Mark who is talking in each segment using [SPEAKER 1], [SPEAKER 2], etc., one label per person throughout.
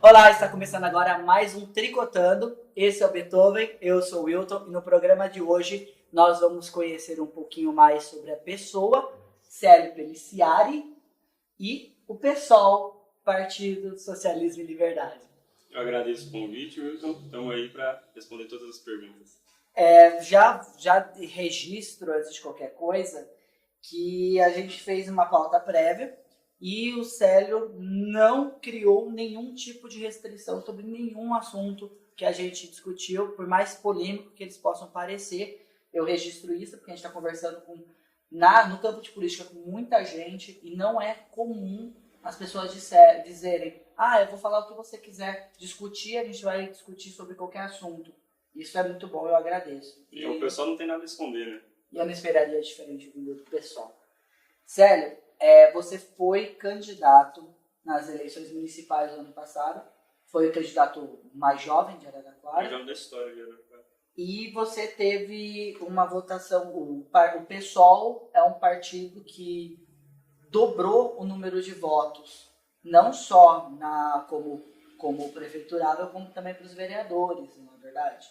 [SPEAKER 1] Olá, está começando agora mais um Tricotando. Esse é o Beethoven, eu sou o Wilton e no programa de hoje nós vamos conhecer um pouquinho mais sobre a pessoa, Célio Peliciari e o PSOL, Partido Socialismo e Liberdade.
[SPEAKER 2] Eu agradeço o convite, Wilton. Estamos aí para responder todas as perguntas.
[SPEAKER 1] Já registro, antes de qualquer coisa, que a gente fez uma pauta prévia e o Célio não criou nenhum tipo de restrição sobre nenhum assunto que a gente discutiu, por mais polêmico que eles possam parecer. Eu registro isso porque a gente está conversando no campo de política com muita gente e não é comum as pessoas dizerem eu vou falar o que você quiser discutir, a gente vai discutir sobre qualquer assunto. Isso é muito bom, eu agradeço.
[SPEAKER 2] E o pessoal não tem nada a esconder, né?
[SPEAKER 1] E eu não esperaria diferente do pessoal. Célio, você foi candidato nas eleições municipais do ano passado. Foi o candidato mais jovem de Araraquara.
[SPEAKER 2] Mais jovem da história de Araraquara.
[SPEAKER 1] E você teve uma votação. O PSOL é um partido que dobrou o número de votos, não só como prefeiturável, como também para os vereadores, não é verdade?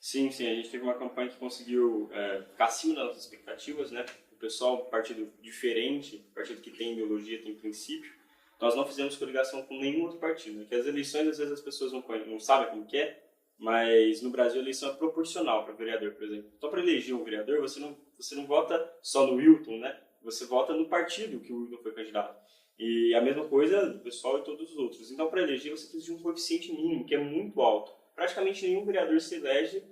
[SPEAKER 2] Sim, a gente teve uma campanha que conseguiu ficar acima das nossas expectativas, né? O pessoal, um partido diferente, um partido que tem ideologia, tem princípio. Nós não fizemos coligação com nenhum outro partido, né? Que as eleições, às vezes, as pessoas não sabem como que é, mas no Brasil a eleição é proporcional para vereador, por exemplo. Então, para eleger um vereador, você não vota só no Wilton, né? Você vota no partido que o Wilton foi candidato. E a mesma coisa do pessoal e todos os outros. Então, para eleger, você precisa de um coeficiente mínimo, que é muito alto. Praticamente nenhum vereador se elege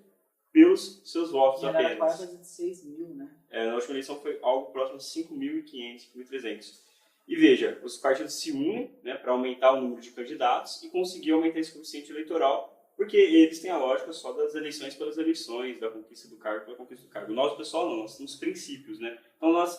[SPEAKER 2] pelos seus votos
[SPEAKER 1] e
[SPEAKER 2] apenas.
[SPEAKER 1] Era quase de 6 mil, né?
[SPEAKER 2] Na última eleição foi algo próximo de 5.500, 5.300. E veja, os partidos se unem, né, para aumentar o número de candidatos e conseguir aumentar esse coeficiente eleitoral, porque eles têm a lógica só das eleições pelas eleições, da conquista do cargo pela conquista do cargo. Nós, pessoal, não, nós temos princípios, né? Então nós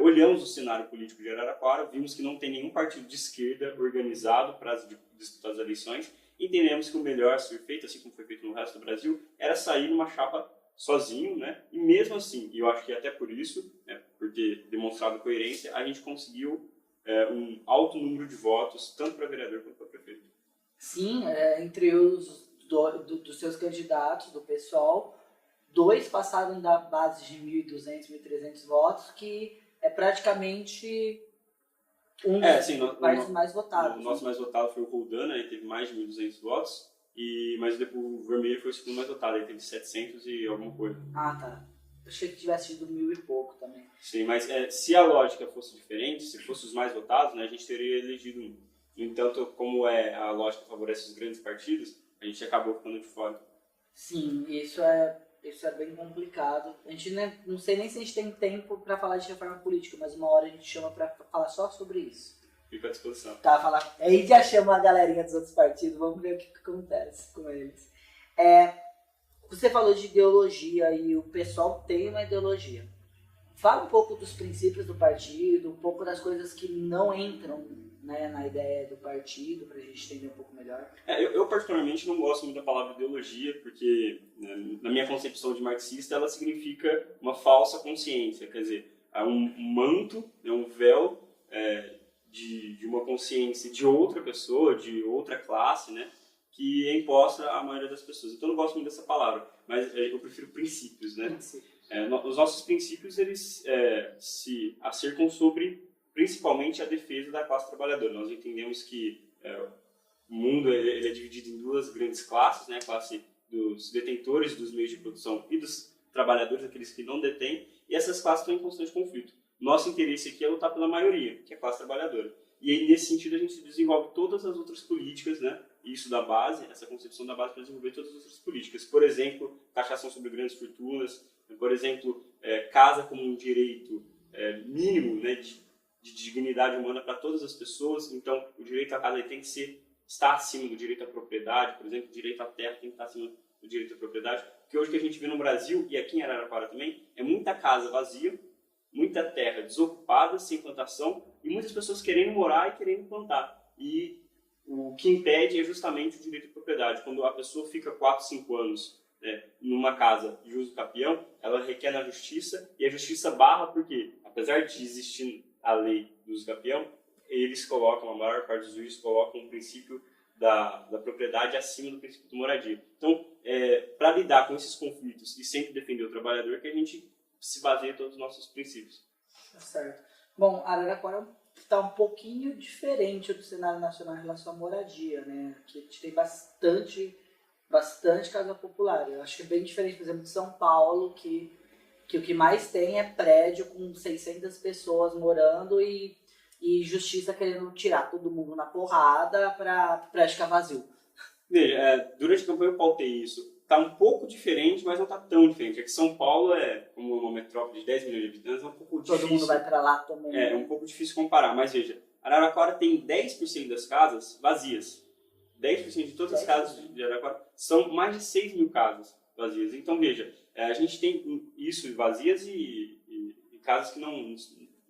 [SPEAKER 2] olhamos o cenário político de Araraquara, vimos que não tem nenhum partido de esquerda organizado para disputar as eleições. Entendemos que o melhor a ser feito, assim como foi feito no resto do Brasil, era sair numa chapa sozinho, né? E mesmo assim, e eu acho que até por isso, né, por ter demonstrado coerência, a gente conseguiu um alto número de votos, tanto para vereador quanto para prefeito.
[SPEAKER 1] Sim, entre os dos seus candidatos, do PSOL, 2 passaram da base de 1.200, 1.300 votos, que é praticamente dos países mais votados.
[SPEAKER 2] O nosso mais votado foi o Roldana, ele teve mais de 1.200 votos, mas depois o Vermelho foi o segundo mais votado, ele teve 700 e alguma coisa.
[SPEAKER 1] Ah, tá. Eu achei que tivesse sido 1.000 e pouco também.
[SPEAKER 2] Sim, mas se a lógica fosse diferente, se fosse os mais votados, né, a gente teria elegido um. No entanto, como a lógica favorece os grandes partidos, a gente acabou ficando de fora.
[SPEAKER 1] Sim, isso é bem complicado. A gente não sei nem se a gente tem tempo para falar de reforma política, mas uma hora a gente chama para falar só sobre isso.
[SPEAKER 2] Fica à disposição.
[SPEAKER 1] Tá, aí já chama a galerinha dos outros partidos, vamos ver o que acontece com eles. Você falou de ideologia e o pessoal tem uma ideologia. Fala um pouco dos princípios do partido, um pouco das coisas que não entram, né, na ideia do partido, para a gente entender um pouco melhor.
[SPEAKER 2] Eu particularmente não gosto muito da palavra ideologia, porque na minha concepção de marxista ela significa uma falsa consciência, quer dizer, um manto, um véu de uma consciência de outra pessoa, de outra classe, né, que é imposta à maioria das pessoas. Então eu não gosto muito dessa palavra, mas eu prefiro princípios, né? Os nossos princípios, eles se acercam sobre, principalmente, a defesa da classe trabalhadora. Nós entendemos que o mundo ele é dividido em duas grandes classes, né? A classe dos detentores dos meios de produção e dos trabalhadores, aqueles que não detêm, e essas classes estão em constante conflito. Nosso interesse aqui é lutar pela maioria, que é a classe trabalhadora. E aí, nesse sentido, a gente desenvolve todas as outras políticas, né? Isso da base, essa concepção da base para desenvolver todas as outras políticas. Por exemplo, taxação sobre grandes fortunas, por exemplo, casa como um direito mínimo, né, de dignidade humana para todas as pessoas. Então, o direito à casa tem que estar acima do direito à propriedade, por exemplo, o direito à terra tem que estar acima do direito à propriedade. Porque hoje o que a gente vê no Brasil, e aqui em Araraquara também, é muita casa vazia, muita terra desocupada, sem plantação, e muitas pessoas querendo morar e querendo plantar. E o que impede é justamente o direito à propriedade. Quando a pessoa fica 4, 5 anos numa casa de uso capião, ela requer na justiça, e a justiça barra porque, apesar de existir a lei do uso capião, eles colocam, a maior parte dos juízes colocam um princípio da propriedade acima do princípio de moradia. Então, para lidar com esses conflitos e sempre defender o trabalhador, que a gente se baseia em todos os nossos princípios.
[SPEAKER 1] Certo. Bom, Araraquara está um pouquinho diferente do cenário nacional em relação à moradia, né? Aqui a gente tem bastante casa popular. Eu acho que é bem diferente, por exemplo, de São Paulo, que o que mais tem é prédio com 600 pessoas morando e justiça querendo tirar todo mundo na porrada para ficar vazio.
[SPEAKER 2] Veja, durante a campanha eu pautei isso. Está um pouco diferente, mas não está tão diferente. É que São Paulo como uma metrópole de 10 milhões de habitantes, é um pouco difícil.
[SPEAKER 1] Todo mundo vai para lá também.
[SPEAKER 2] É um pouco difícil comparar, mas veja, Araraquara tem 10% das casas vazias. 10% de todas as casas de Araraquara são mais de 6 mil casas vazias. Então, veja, a gente tem isso vazias e casas que não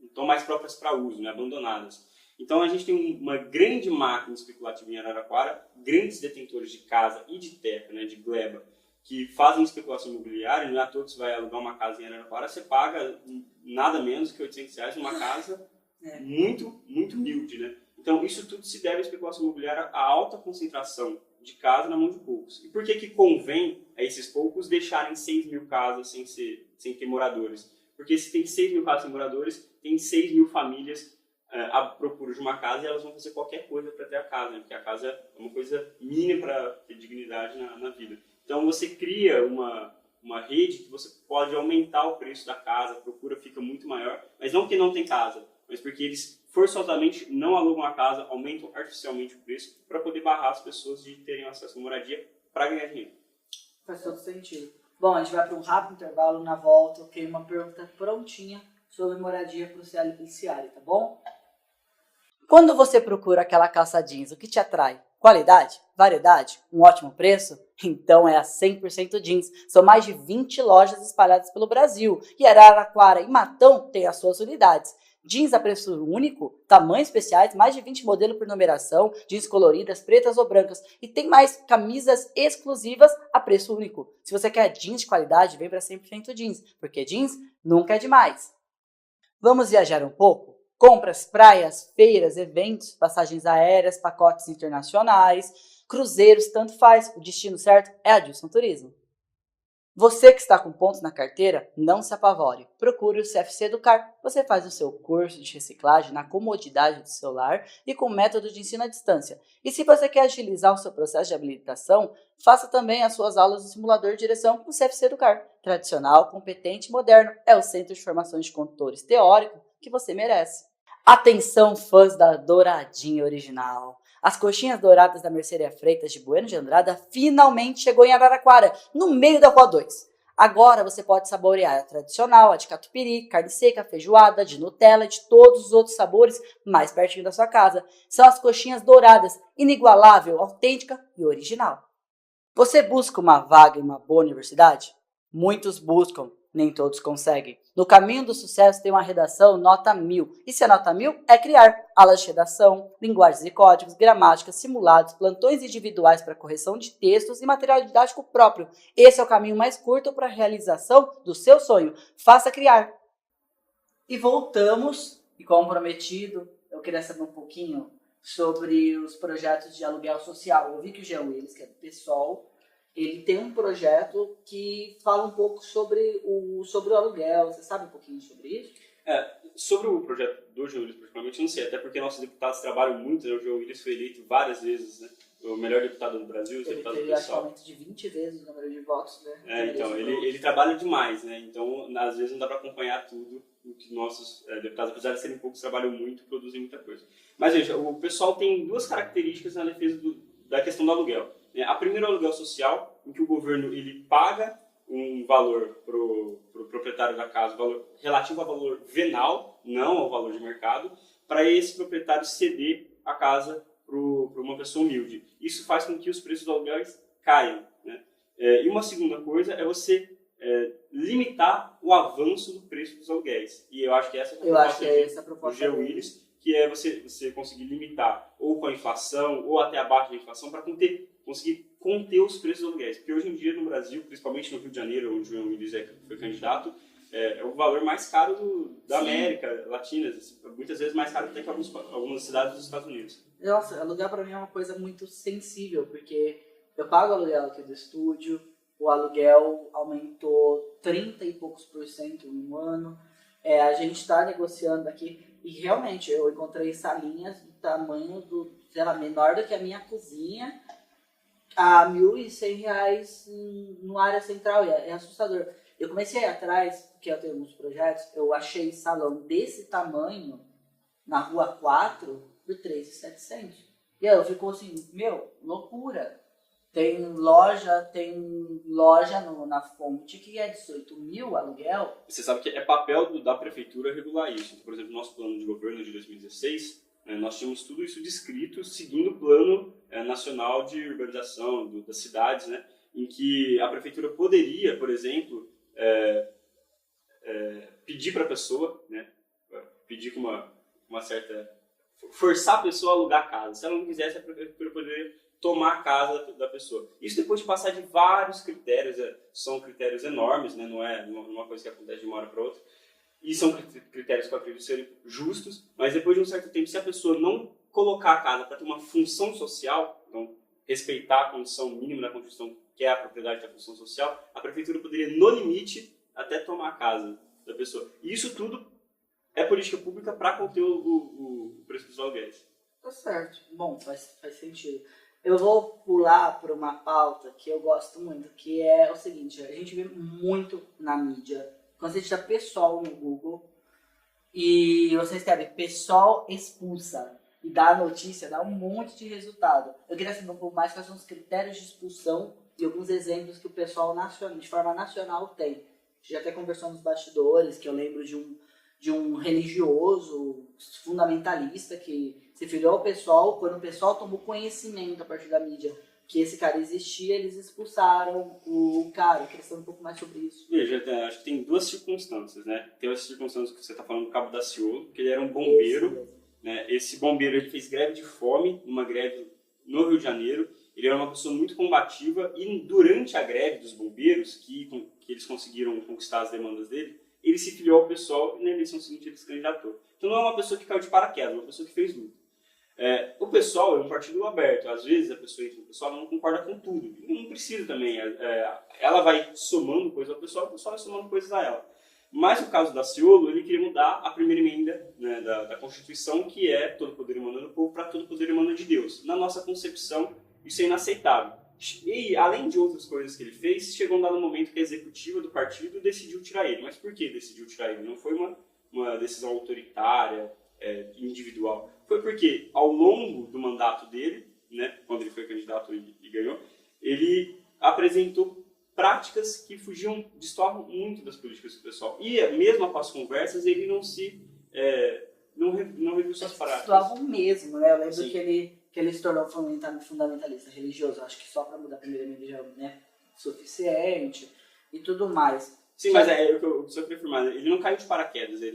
[SPEAKER 2] estão mais próprias para uso, né, abandonadas. Então, a gente tem uma grande máquina especulativa em Araraquara, grandes detentores de casa e de terra, né, de gleba, que fazem especulação imobiliária. Não é à toa que você vai alugar uma casa em Araraquara, você paga nada menos que R$800 numa casa muito, muito humilde, né? Então, isso tudo se deve à especulação imobiliária, à alta concentração de casa na mão de poucos. E por que convém a esses poucos deixarem 6 mil casas sem ter moradores? Porque se tem 6 mil casas sem moradores, tem 6 mil famílias à procura de uma casa, e elas vão fazer qualquer coisa para ter a casa, né? Porque a casa é uma coisa mínima para ter dignidade na vida. Então, você cria uma rede que você pode aumentar o preço da casa, a procura fica muito maior, mas não porque não tem casa, mas porque eles forçosamente não alugam a casa, aumentam artificialmente o preço para poder barrar as pessoas de terem acesso à moradia para ganhar dinheiro.
[SPEAKER 1] Faz todo sentido. Bom, a gente vai para um rápido intervalo. Na volta eu tenho uma pergunta prontinha sobre moradia para o Célio Peliciari, tá bom? Quando você procura aquela calça jeans, o que te atrai? Qualidade? Variedade? Um ótimo preço? Então é a 100% Jeans. São mais de 20 lojas espalhadas pelo Brasil. E Araraquara e Matão têm as suas unidades. Jeans a preço único, tamanhos especiais, mais de 20 modelos por numeração, jeans coloridas, pretas ou brancas. E tem mais camisas exclusivas a preço único. Se você quer jeans de qualidade, vem para 100% Jeans, porque jeans nunca é demais. Vamos viajar um pouco? Compras, praias, feiras, eventos, passagens aéreas, pacotes internacionais, cruzeiros, tanto faz. O destino certo é a Dilson Turismo. Você que está com pontos na carteira, não se apavore. Procure o CFC Educar. Você faz o seu curso de reciclagem na comodidade do celular e com método de ensino à distância. E se você quer agilizar o seu processo de habilitação, faça também as suas aulas do simulador de direção com o CFC Educar. Tradicional, competente e moderno. É o Centro de Formação de Condutores Teórico que você merece. Atenção, fãs da Douradinha original! As coxinhas douradas da Merceria Freitas de Bueno de Andrada finalmente chegou em Araraquara, no meio da Rua 2. Agora você pode saborear a tradicional, a de catupiry, carne seca, feijoada, de Nutella e de todos os outros sabores mais pertinho da sua casa. São as coxinhas douradas, inigualável, autêntica e original. Você busca uma vaga em uma boa universidade? Muitos buscam, nem todos conseguem. No caminho do sucesso tem uma redação nota 1000. E se a nota 1000 é criar aulas de redação, linguagens e códigos, gramática, simulados, plantões individuais para correção de textos e material didático próprio. Esse é o caminho mais curto para a realização do seu sonho. Faça criar. E voltamos, e como prometido, eu queria saber um pouquinho sobre os projetos de aluguel social. Eu vi que o Jean Willis, que é do PSOL, ele tem um projeto que fala um pouco sobre o aluguel. Você sabe um pouquinho sobre isso?
[SPEAKER 2] Sobre o projeto do Jean Willis, particularmente, não sei, até porque nossos deputados trabalham muito, né? O Jean Willis foi eleito várias vezes, né? O melhor deputado do Brasil, os deputados do PSOL.
[SPEAKER 1] Ele teve de 20 vezes o número de votos, né?
[SPEAKER 2] Então, ele trabalha demais, né? Então, às vezes não dá para acompanhar tudo o que nossos deputados, apesar de serem poucos, trabalham muito, produzem muita coisa. Mas, veja, o pessoal tem duas características na defesa da questão do aluguel. A primeira é o aluguel social, em que o governo ele paga um valor para o proprietário da casa, valor relativo ao valor venal, não ao valor de mercado, para esse proprietário ceder a casa para uma pessoa humilde. Isso faz com que os preços dos aluguéis caiam, né? E uma segunda coisa é você limitar o avanço do preço dos aluguéis. E eu acho que essa é a proposta do Jean Willis, que é você conseguir limitar ou com a inflação ou até abaixo da inflação para conseguir conter os preços dos aluguéis. Porque hoje em dia no Brasil, principalmente no Rio de Janeiro, onde o Jean Willis foi candidato, é o valor mais caro da
[SPEAKER 1] Sim.
[SPEAKER 2] América Latina, muitas vezes mais caro até que algumas cidades dos Estados Unidos.
[SPEAKER 1] Nossa, aluguel pra mim é uma coisa muito sensível, porque eu pago aluguel aqui do estúdio, o aluguel aumentou 30 e poucos por cento no ano. A gente está negociando aqui e realmente eu encontrei salinhas do tamanho sei lá, menor do que a minha cozinha a R$ 1.100 no área central, e é assustador. Eu comecei a ir atrás, porque eu tenho alguns projetos, eu achei salão desse tamanho na rua 4 por 3.700. E aí eu fico assim, meu, loucura. Tem loja na Fonte que é 18 mil aluguel.
[SPEAKER 2] Você sabe que é papel da prefeitura regular isso. Por exemplo, nosso plano de governo de 2016, nós tínhamos tudo isso descrito seguindo o plano nacional de urbanização das cidades, né, em que a prefeitura poderia, por exemplo, pedir para a pessoa, né, pedir com uma certa... forçar a pessoa a alugar a casa. Se ela não quisesse, a prefeitura poderia tomar a casa da pessoa. Isso depois de passar de vários critérios, são critérios enormes, né, não é uma coisa que acontece de uma hora para outra, e são critérios que eu acredito serem justos, mas depois de um certo tempo, se a pessoa não colocar a casa para ter uma função social, então respeitar a condição mínima da Constituição, que é a propriedade da função social, a prefeitura poderia, no limite, até tomar a casa da pessoa. E isso tudo é política pública para conter o preço dos aluguéis.
[SPEAKER 1] Tá certo. Bom, faz sentido. Eu vou pular por uma pauta que eu gosto muito, que é o seguinte, a gente vê muito na mídia, quando você digita PSOL no Google e você escreve PSOL expulsa e dá a notícia, dá um monte de resultado. Eu queria saber um pouco mais quais são os critérios de expulsão e alguns exemplos que o pessoal de forma nacional tem. A gente já até conversou nos bastidores, que eu lembro de um religioso fundamentalista que se filiou ao PSOL. Quando o PSOL tomou conhecimento a partir da mídia que esse cara existia, eles expulsaram o cara. Eu queria saber um pouco mais sobre isso.
[SPEAKER 2] Veja, acho que tem duas circunstâncias, né? Tem as circunstâncias que você está falando do Cabo Daciolo, que ele era um bombeiro, né? Esse bombeiro ele fez greve de fome, uma greve no Rio de Janeiro. Ele era uma pessoa muito combativa e durante a greve dos bombeiros, que eles conseguiram conquistar as demandas dele, ele se filiou ao PSOL e na eleição seguinte ele se candidatou. Então não é uma pessoa que caiu de paraquedas, é uma pessoa que fez luta. O PSOL é um partido aberto. Às vezes a pessoa entra no PSOL não concorda com tudo. E não precisa também. Ela vai somando coisas ao PSOL, o PSOL vai somando coisas a ela. Mas no caso da Daciolo, ele queria mudar a primeira emenda, né, da Constituição, que é todo poder emana do povo para todo poder emana de Deus. Na nossa concepção, isso é inaceitável. E, além de outras coisas que ele fez, chegou um dado momento que a executiva do partido decidiu tirar ele. Mas por que decidiu tirar ele? Não foi uma decisão autoritária, individual. Foi porque, ao longo do mandato dele, né, quando ele foi candidato e ganhou, ele apresentou práticas que destoavam muito das políticas do pessoal. E, mesmo após conversas, ele não reviu suas práticas.
[SPEAKER 1] Destoavam mesmo, né? Eu lembro
[SPEAKER 2] Sim.
[SPEAKER 1] que ele se tornou fundamentalista religioso. Acho que só para mudar a primeira emenda já é suficiente e tudo mais.
[SPEAKER 2] Sim, mas o que eu só queria afirmar, ele não caiu de paraquedas, a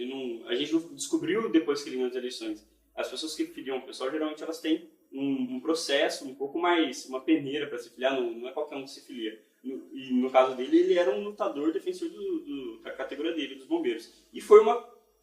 [SPEAKER 2] gente não descobriu depois que ele ganhou as eleições. As pessoas que filiam o pessoal, geralmente elas têm um processo um pouco mais, uma peneira para se filiar, não é qualquer um que se filia. E no caso dele, ele era um lutador, defensor da categoria dele, dos bombeiros. E foi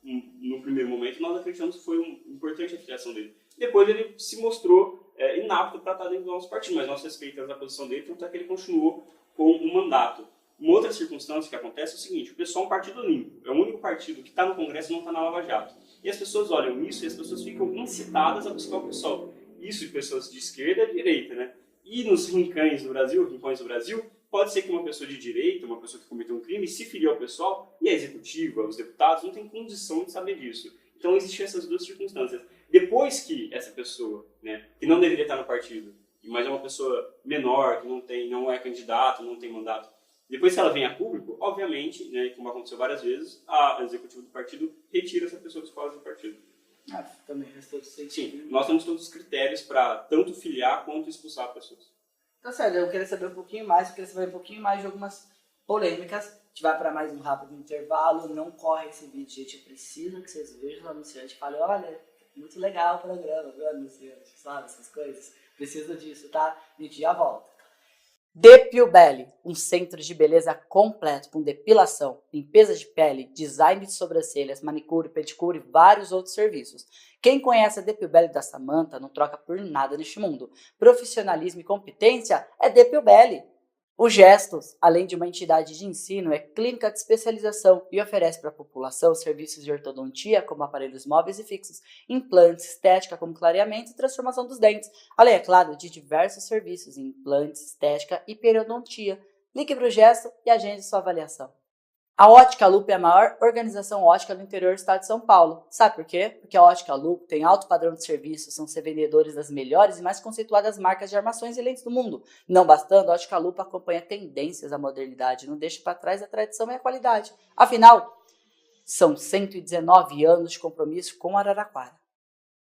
[SPEAKER 2] no primeiro momento, nós acreditamos que foi importante a filiação dele. Depois ele se mostrou inapto para estar dentro do nosso partido, mas nós respeitamos a posição dele, tanto é que ele continuou com o mandato. Uma outra circunstância que acontece é o seguinte: o PSOL é um partido limpo, é o único partido que está no Congresso e não está na Lava Jato. E as pessoas olham isso e as pessoas ficam incitadas a buscar o PSOL. Isso de pessoas de esquerda e direita, né? E nos rincões do Brasil, pode ser que uma pessoa de direita, uma pessoa que cometeu um crime, se filiou ao PSOL, e a executiva, os deputados, não tem condição de saber disso. Então existem essas duas circunstâncias. Depois que essa pessoa, né, que não deveria estar no partido, mas é uma pessoa menor, que não é candidato, não tem mandato, depois que ela vem a público, obviamente, né, como aconteceu várias vezes, a executiva do partido retira essa pessoa dos quadros do partido.
[SPEAKER 1] Também faz todo sentido.
[SPEAKER 2] Sim, nós temos todos os critérios para tanto filiar quanto expulsar pessoas.
[SPEAKER 1] Tá certo, eu queria saber um pouquinho mais, de algumas polêmicas. A gente vai para mais um rápido intervalo, não corre esse vídeo, gente. Eu preciso que vocês vejam o anunciante e falem: olha, muito legal o programa, viu, anunciante? Sabe, essas coisas. Preciso disso, tá? A gente já volta. Depiubelly, um centro de beleza completo com depilação, limpeza de pele, design de sobrancelhas, manicure, pedicure e vários outros serviços. Quem conhece a Depiubelly da Samantha não troca por nada neste mundo. Profissionalismo e competência é Depiubelly. O Gestos, além de uma entidade de ensino, é clínica de especialização e oferece para a população serviços de ortodontia, como aparelhos móveis e fixos, implantes, estética, como clareamento e transformação dos dentes, além, é claro, de diversos serviços em implantes, estética e periodontia. Ligue para o Gesto e agende sua avaliação. A Ótica Lupo é a maior organização ótica do interior do estado de São Paulo. Sabe por quê? Porque a Ótica Lupo tem alto padrão de serviço, são vendedores das melhores e mais conceituadas marcas de armações e lentes do mundo. Não bastando, a Ótica Lupo acompanha tendências à modernidade, não deixa para trás a tradição e a qualidade. Afinal, são 119 anos de compromisso com Araraquara.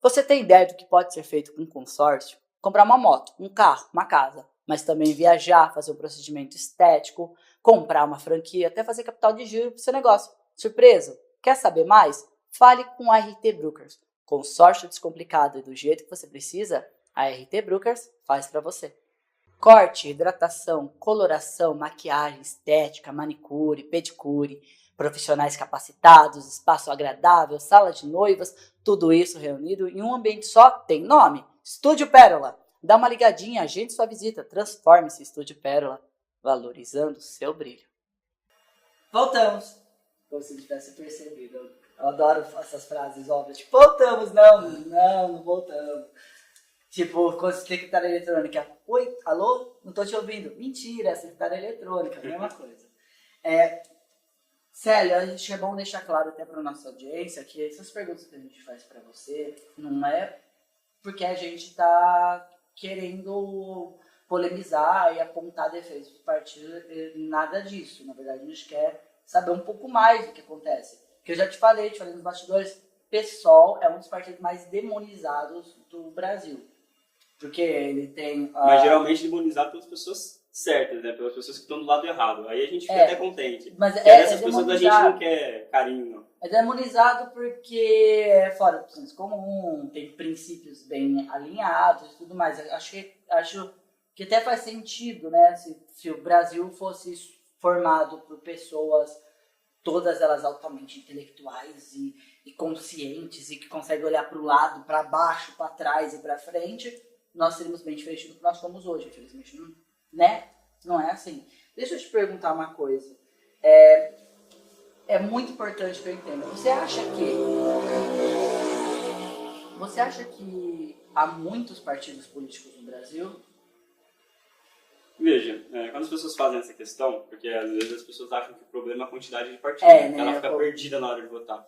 [SPEAKER 1] Você tem ideia do que pode ser feito com um consórcio? Comprar uma moto, um carro, uma casa, mas também viajar, fazer um procedimento estético, comprar uma franquia, até fazer capital de giro para o seu negócio. Surpresa? Quer saber mais? Fale com a RT Brokers. Consórcio descomplicado e do jeito que você precisa, a RT Brokers faz para você. Corte, hidratação, coloração, maquiagem, estética, manicure, pedicure, profissionais capacitados, espaço agradável, sala de noivas, tudo isso reunido em um ambiente só tem nome: Estúdio Pérola. Dá uma ligadinha, agende sua visita, transforme-se em Estúdio Pérola, valorizando o seu brilho. Voltamos. Como se tivesse percebido. Eu adoro essas frases óbvias. Tipo, voltamos. Não voltamos. Tipo, com a secretária eletrônica. Oi, alô? Não tô te ouvindo. Mentira, secretária eletrônica, mesma coisa. Célia, a gente é bom deixar claro até para nossa audiência que essas perguntas que a gente faz para você não é porque a gente tá querendo polemizar e apontar defeitos do partido, nada disso. Na verdade, a gente quer saber um pouco mais do que acontece. Porque eu já te falei nos bastidores, PSOL é um dos partidos mais demonizados do Brasil. Porque ele tem...
[SPEAKER 2] Mas geralmente demonizado pelas pessoas certas, né? Pelas pessoas que estão do lado errado. Aí a gente fica até contente.
[SPEAKER 1] Mas
[SPEAKER 2] essas pessoas a gente não quer carinho, não.
[SPEAKER 1] É demonizado porque é fora do senso comum, tem princípios bem alinhados e tudo mais. Acho que até faz sentido, né? Se o Brasil fosse formado por pessoas, todas elas altamente intelectuais e conscientes e que conseguem olhar para o lado, para baixo, para trás e para frente, nós seríamos bem diferentes do que nós somos hoje. Infelizmente, né? Não é assim. Deixa eu te perguntar uma coisa. É muito importante que eu entenda. Você acha que há muitos partidos políticos no Brasil?
[SPEAKER 2] Veja, quando as pessoas fazem essa questão, porque às vezes as pessoas acham que o problema é a quantidade de partidos, né? Ela fica perdida na hora de votar.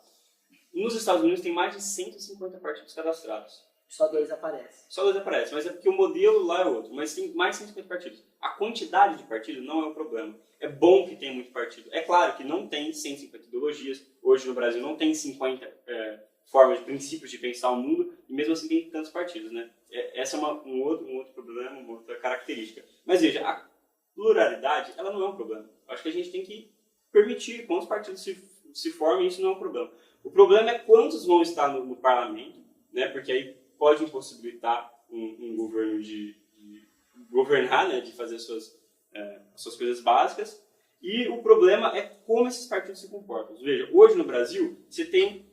[SPEAKER 2] Nos Estados Unidos tem mais de 150 partidos cadastrados.
[SPEAKER 1] Só 2 aparecem.
[SPEAKER 2] Só 2 aparecem, mas é porque o modelo lá é outro. Mas tem mais de 150 partidos. A quantidade de partidos não é o problema. É bom que tenha muito partido. É claro que não tem 150 ideologias. Hoje no Brasil não tem 50 formas, princípios de pensar o mundo. E mesmo assim tem tantos partidos, né? Essa é um outro problema, uma outra característica. Mas veja, a pluralidade, ela não é um problema. Acho que a gente tem que permitir quantos partidos se formem, isso não é um problema. O problema é quantos vão estar no parlamento, né? Porque aí pode impossibilitar um governo de governar, né? De fazer as suas coisas básicas. E o problema é como esses partidos se comportam. Veja, hoje no Brasil, você tem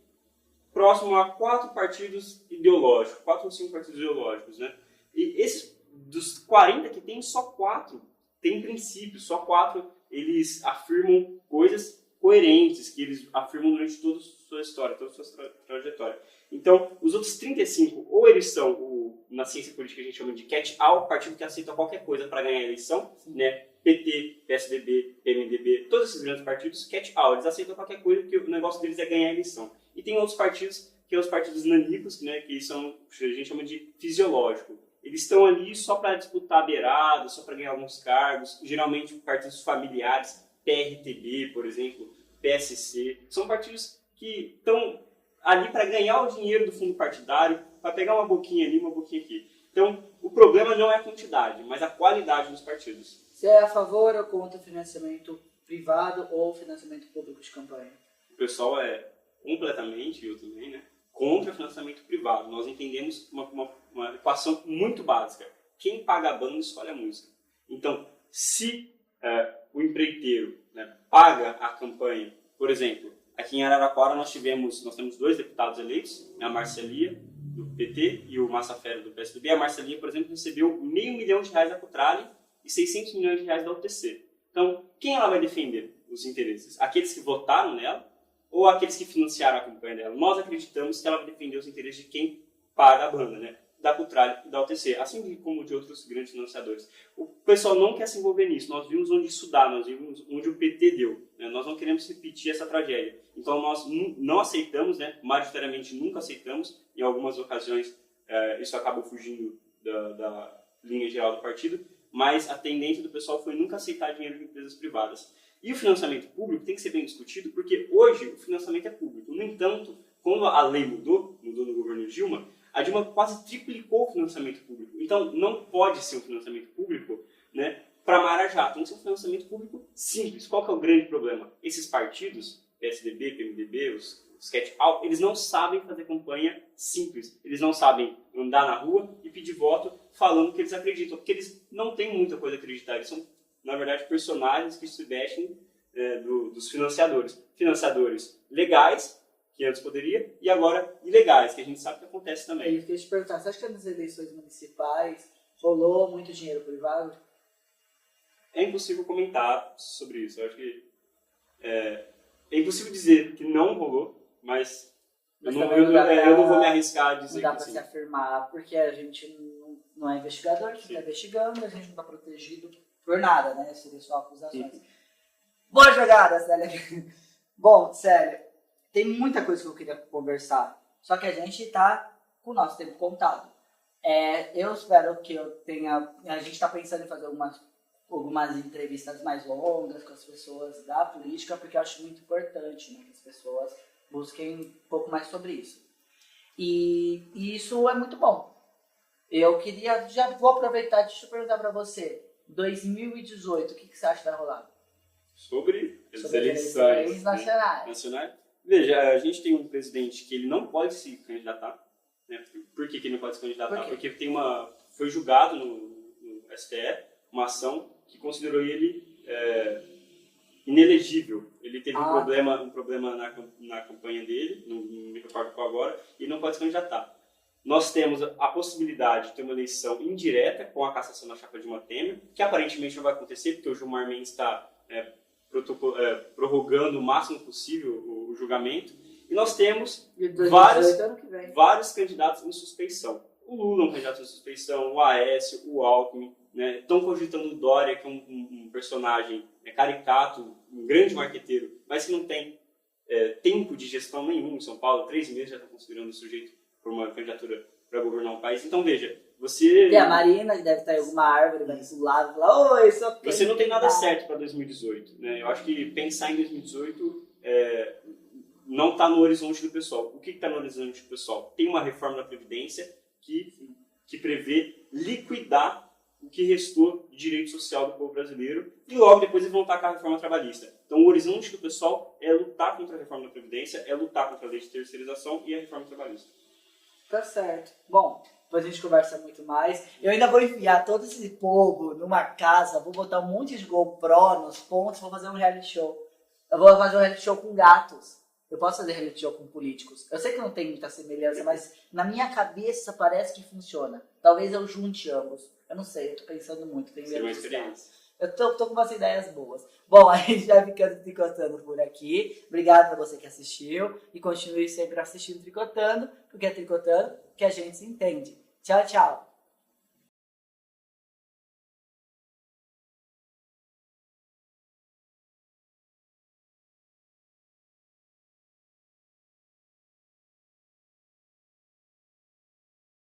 [SPEAKER 2] próximo a 4 partidos ideológicos, 4 ou 5 partidos ideológicos, né? E esses, dos 40 que tem, só 4 têm princípios, só 4 eles afirmam coisas coerentes, que eles afirmam durante toda a sua história, toda a sua trajetória. Então, os outros 35, ou eles são, na ciência política a gente chama de catch-all, partido que aceita qualquer coisa para ganhar a eleição, né? PT, PSDB, PMDB, todos esses grandes partidos, catch-all, eles aceitam qualquer coisa porque o negócio deles é ganhar a eleição. E tem outros partidos, que são os partidos nanicos, né? Que são, a gente chama de fisiológico. Eles estão ali só para disputar a beirada, só para ganhar alguns cargos, geralmente partidos familiares, PRTB, por exemplo, PSC, são partidos que estão ali para ganhar o dinheiro do fundo partidário, para pegar uma boquinha ali, uma boquinha aqui. Então, o problema não é a quantidade, mas a qualidade dos partidos.
[SPEAKER 1] Você é a favor ou contra o financiamento privado ou financiamento público de campanha?
[SPEAKER 2] O pessoal é completamente, eu também, né, contra o financiamento privado. Nós entendemos uma equação muito básica. Quem paga a banda escolhe a música. Então, se o empreiteiro, né, paga a campanha, por exemplo, aqui em Araraquara nós temos 2 deputados eleitos, a Marcelia, do PT, e o Massafera, do PSDB. A Marcelia, por exemplo, recebeu R$500 milhões da Cutrale e R$600 milhões da UTC. Então, quem ela vai defender os interesses? Aqueles que votaram nela ou aqueles que financiaram a campanha dela? Nós acreditamos que ela vai defender os interesses de quem paga a banda, né? Da Cutrale e da UTC, assim como de outros grandes financiadores. O pessoal não quer se envolver nisso. Nós vimos onde isso dá, nós vimos onde o PT deu. Né? Nós não queremos repetir essa tragédia. Então nós não aceitamos, né? Majoritariamente nunca aceitamos. Em algumas ocasiões isso acabou fugindo da linha geral do partido, mas a tendência do pessoal foi nunca aceitar dinheiro de empresas privadas. E o financiamento público tem que ser bem discutido, porque hoje o financiamento é público. No entanto, quando a lei mudou no governo Dilma, a Dilma quase triplicou o financiamento público. Então, não pode ser um financiamento público, né, para Marajá. Tem que ser um financiamento público simples. Qual que é o grande problema? Esses partidos, PSDB, PMDB, os catch-all, eles não sabem fazer campanha simples. Eles não sabem andar na rua e pedir voto falando que eles acreditam. Porque eles não têm muita coisa a acreditar. Eles são, na verdade, personagens que se vestem dos financiadores. Financiadores legais, que antes poderia, e agora ilegais, que a gente sabe que acontece também.
[SPEAKER 1] Eu queria te perguntar, você acha que nas eleições municipais rolou muito dinheiro privado?
[SPEAKER 2] É impossível comentar sobre isso. Eu acho que é impossível dizer que não rolou, mas eu não vou me arriscar a dizer que sim.
[SPEAKER 1] Não dá para se afirmar, porque a gente não é investigador, a gente está investigando, a gente não está protegido por nada, né? Seria só acusações. Sim. Boa jogada, Célia. Bom, Célia, tem muita coisa que eu queria conversar, só que a gente está com o nosso tempo contado. Eu espero que eu tenha... A gente está pensando em fazer algumas entrevistas mais longas com as pessoas da política, porque eu acho muito importante, né, que as pessoas busquem um pouco mais sobre isso. E isso é muito bom. Eu queria... Já vou aproveitar, deixa eu perguntar para você. 2018, o que você acha que vai rolar?
[SPEAKER 2] Sobre as eleições nacionais? Veja, a gente tem um presidente que ele não pode se candidatar. Né? Por que ele não pode se candidatar? Porque foi julgado no STF uma ação que considerou ele inelegível. Ele teve um problema na campanha dele, não me recordo qual agora, e não pode se candidatar. Nós temos a possibilidade de ter uma eleição indireta com a cassação da chapa de Dilma Temer, que aparentemente não vai acontecer, porque o Gilmar Mendes está prorrogando o máximo possível o julgamento. E nós temos vários candidatos em suspeição. O Lula é um candidato em suspeição, o Aécio, o Alckmin, né? Estão cogitando o Dória, que é um personagem caricato, um grande marqueteiro, mas que não tem tempo de gestão nenhum em São Paulo. 3 meses já está considerando o sujeito por uma candidatura para governar um país. Então, veja, você...
[SPEAKER 1] Tem a Marina, que deve estar em alguma árvore, vai do lado e falar, oi, só que...
[SPEAKER 2] Você não tem nada certo para 2018. Né? Eu acho que pensar em 2018 não está no horizonte do pessoal. O que está no horizonte do pessoal? Tem uma reforma da Previdência que prevê liquidar o que restou de direito social do povo brasileiro e logo depois eles vão tacar a reforma trabalhista. Então o horizonte do pessoal é lutar contra a reforma da Previdência, é lutar contra a lei de terceirização e a reforma trabalhista.
[SPEAKER 1] Tá certo. Bom, depois a gente conversa muito mais. Eu ainda vou enviar todo esse povo numa casa, vou botar um monte de GoPro nos pontos, vou fazer um reality show. Eu vou fazer um reality show com gatos. Eu posso fazer reality show com políticos. Eu sei que não tem muita semelhança, mas na minha cabeça parece que funciona. Talvez eu junte ambos. Eu não sei, eu tô pensando muito. Tenho medo de eu tô com umas ideias boas. Bom, a gente já fica tricotando por aqui. Obrigado pra você que assistiu. E continue sempre assistindo Tricotando, porque é tricotando que a gente se entende. Tchau, tchau.